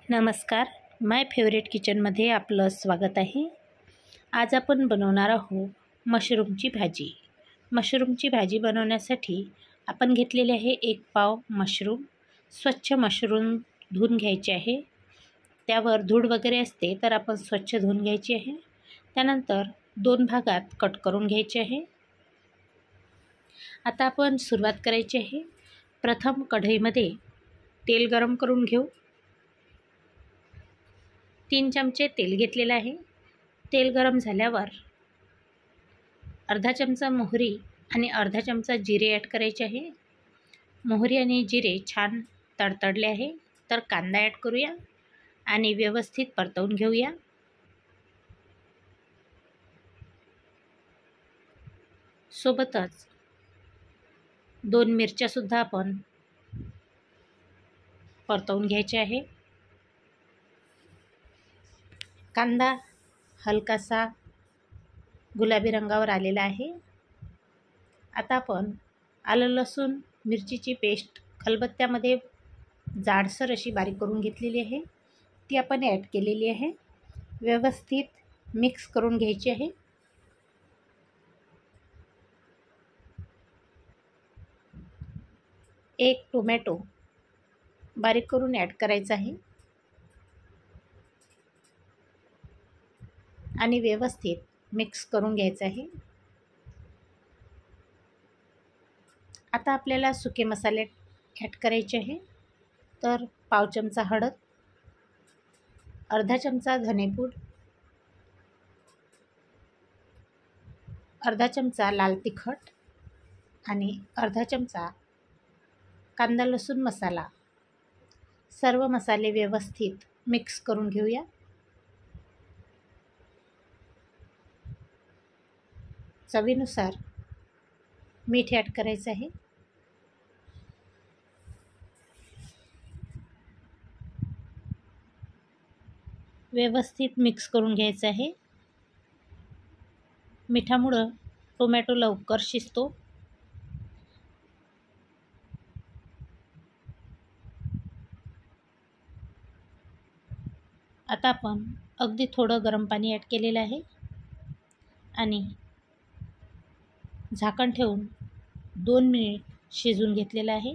नमस्कार, माय फेवरेट किचनमध्ये आपलं स्वागत आहे। आज आपण बनवणार आहोत मशरूमची भाजी। मशरूमची भाजी बनवण्यासाठी आपण घेतलेले आहे 1 पाव मशरूम। स्वच्छ मशरूम धुवून घ्यायचे आहे। त्यावर धूळ वगैरे असते तर आपण स्वच्छ धुवून घ्यायची आहे। त्यानंतर 2 भागात कट करून घ्यायचे आहे। आता आपण सुरुवात करायची आहे। प्रथम कढईमध्ये तेल गरम करून घेऊ। 3 चमचे तेल घेतलेले आहे। तेल गरम झाल्यावर अर्धा चमचा मोहरी आणि अर्धा चमचा जिरे ॲड करायचे आहे। मोहरी आणि जिरे छान तडतडले आहे तर कांदा ॲड करूया आणि व्यवस्थित परतवून घेऊया। सोबतच 2 मिरच्या सुद्धा आपण परतवून घ्यायचे आहे। कांदा हलकासा गुलाबी रंगावर आलेला आहे। आता आपण आलं लसूण मिरचीची पेस्ट खलबत्त्यामध्ये जाडसर अशी बारीक करून घेतलेली आहे, ती आपण ॲड केलेली आहे। व्यवस्थित मिक्स करून घ्यायची आहे। एक टोमॅटो बारीक करून ॲड करायचा आहे आणि व्यवस्थित मिक्स करून घ्यायचं आहे। आता आपल्याला सुके मसाले ॲड करायचे आहे। तर पाव चमचा हळद, अर्धा चमचा धनेपूड, अर्धा चमचा लाल तिखट आणि अर्धा चमचा कांदा लसूण मसाला। सर्व मसाले व्यवस्थित मिक्स करून घेऊया। चवीनुसार मीठ ॲड करायचं आहे। व्यवस्थित मिक्स करून घ्यायचं आहे। मिठामुळं टोमॅटो लवकर शिजतो। आता आपण अगदी थोडं गरम पाणी ॲड केलेलं आहे आणि झाकण ठेवून 2 मिनिट शिजवून घेतलेलं आहे।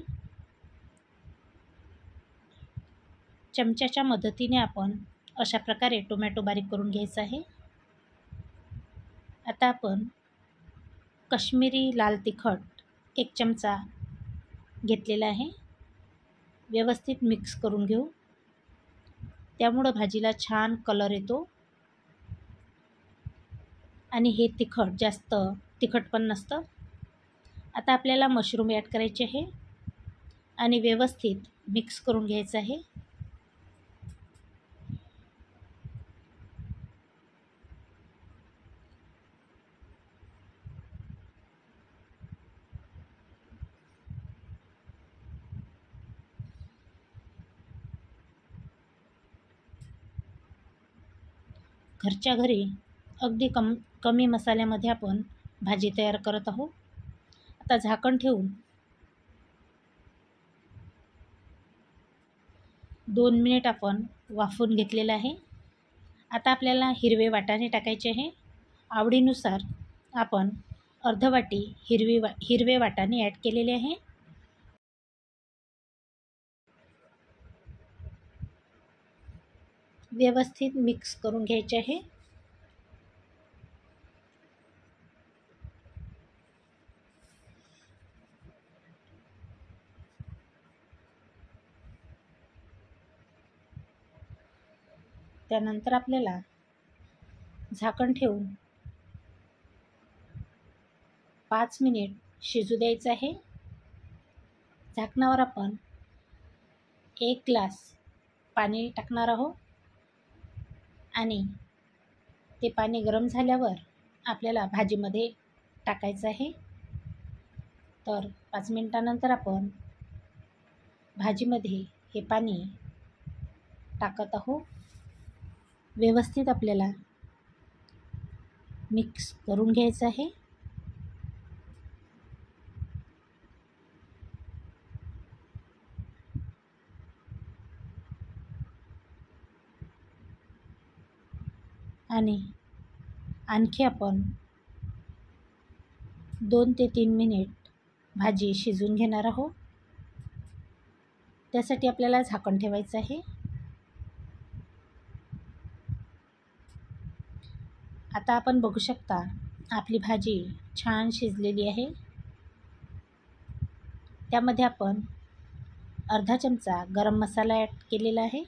चमच्याच्या मदतीने आपण अशा प्रकारे टोमॅटो बारीक करून घ्यायचा आहे। आता आपण काश्मीरी लाल तिखट 1 चमचा घेतलेला आहे। व्यवस्थित मिक्स करून घेऊ, त्यामुळं भाजीला छान कलर येतो आणि हे तिखट जास्त तिखट पण नसतं। आता आपल्याला मशरूम ॲड करायचे आहे आणि व्यवस्थित मिक्स करून घ्यायचं आहे। घरच्या घरी अगदी कमी मसाल्यामध्ये आपण भाजी तयार करत आहोत। आता झाकण ठेवून 2 मिनिट आपण वाफवून घेतलेलं आहे। आता आपल्याला हिरवे वाटाणे टाकायचे आहे। आवडीनुसार आपण अर्ध वाटी हिरवे वाटाणे ॲड केलेले आहे। व्यवस्थित मिक्स करून घ्यायचे आहे। त्यानंतर आपल्याला झाकण ठेवून 5 मिनिट शिजू द्यायचं आहे। झाकणावर आपण 1 ग्लास पाणी टाकणार आहोत आणि ते पाणी गरम झाल्यावर आपल्याला भाजीमध्ये टाकायचं आहे। तर 5 मिनिटानंतर आपण भाजीमध्ये हे पाणी टाकत आहोत। व्यवस्थित आपल्याला मिक्स करून घ्यायचं आहे। आणि आणखी आपण 2 ते 3 मिनिट भाजी शिजवून घेणार आहोत. त्यासाठी आपल्याला झाकण ठेवायचं आहे. आता आपण बघू शकता आपली भाजी छान शिजलेली आहे. त्यामध्ये आपण अर्धा चमचा गरम मसाला ॲड केलेला आहे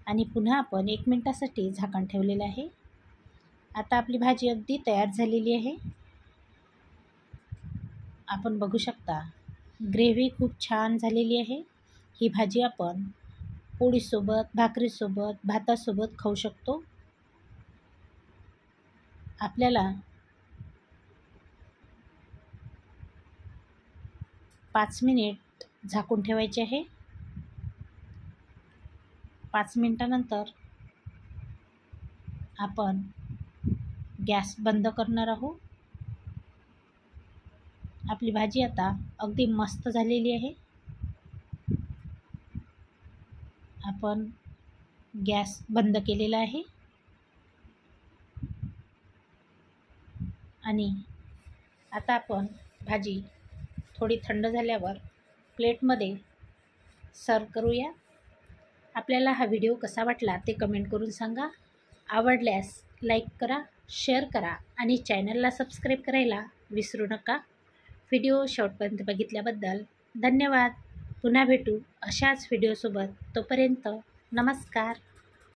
आणि पुन्हा आपण 1 मिनिटासाठी झाकण ठेवलेलं आहे. आता आपली भाजी अगदी तयार झालेली आहे. आपण बघू शकता ग्रेव्ही खूप छान झालेली आहे. ही भाजी आपण पोळीसोबत, भाकरीसोबत, भातासोबत खाऊ शकतो. आपल्याला 5 मिनिट झाकून ठेवायचे आहे. 5 मिनिटानंतर आपण गॅस बंद करणार आहोत. आपली भाजी आता अगदी मस्त झालेली आहे. आपण गॅस बंद केलेला आहे आणि आता आपण भाजी थोडी थंड झाल्यावर प्लेटमध्ये सर्व करूया. आपल्याला हा व्हिडिओ कसा वाटला ते कमेंट करून सांगा. आवडल्यास लाईक करा, शेअर करा आणि चॅनलला सबस्क्राईब करायला विसरू नका. व्हिडिओ शेवटपर्यंत बघितल्याबद्दल धन्यवाद. पुन्हा भेटू अशाच व्हिडिओसोबत. तोपर्यंत नमस्कार.